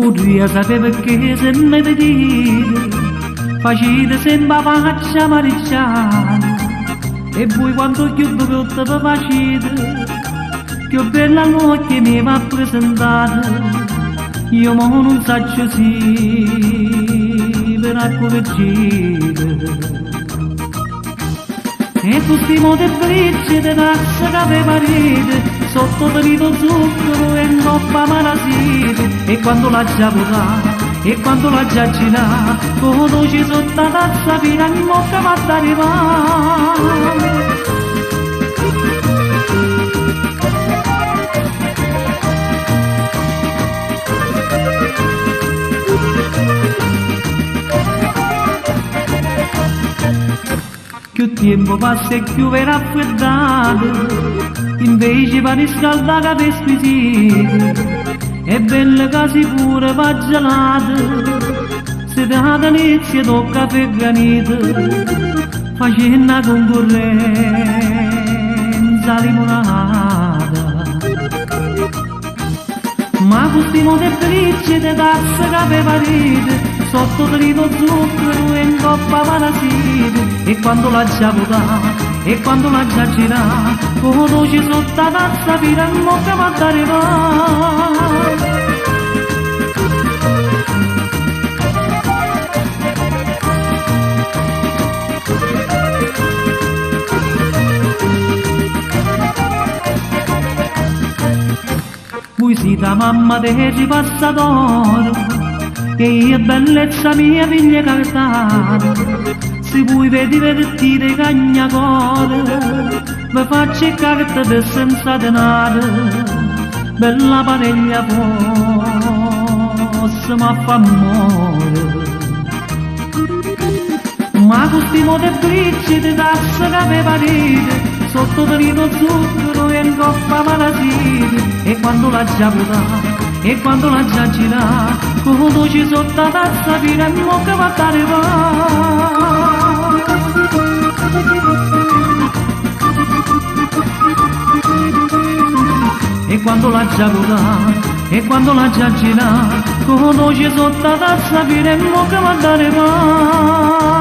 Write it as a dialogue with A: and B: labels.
A: Vorrei sapere perché se ne vedete, facete sempre faccia mariciare, e voi quando chiudo tutto vi facete, più bella notte mi va presentata, io mo non saggio sì, per accorreggere. E tutti i modi bricci di tazza che aveva rete, sotto trito zucchero e noppa malasite, e quando l'ha già votata, e quando l'ha già girata, come dolce sotto la tazza fino a mocca va ad arrivare. Più tempo passa e più verrà raffreddato, invece va riscaldata per squisito, è bella che si pure va gelata, se data inizia tocca per granito, facendo una concorrenza limonata. Ma questi modi bricci di tazza che aveva rete, sotto trito zucchero e in coppa parasite, e quando l'ha già votata, e quando l'ha già girata, come dolce sotto la tazza fino a mocca va ad arrivare. Voi siete mamma dei ripassatori, e io bellezza mia figlia cantata, se voi vedi vertire cagnacore, mi faccio carta per senza denaro, bella pariglia fosse ma fa amore. Ma questi modi bricci di tazza che aveva rete, sotto trito zucchero e in coppa malasite, e quando l'ha già votata, e quando l'ha già girata, come dolce sotto la tazza fino a mocca va ad arrivare. E quando l'ha già votata, e quando l'ha già girata, come dolce sotto la tazza fino a mocca va ad arrivare.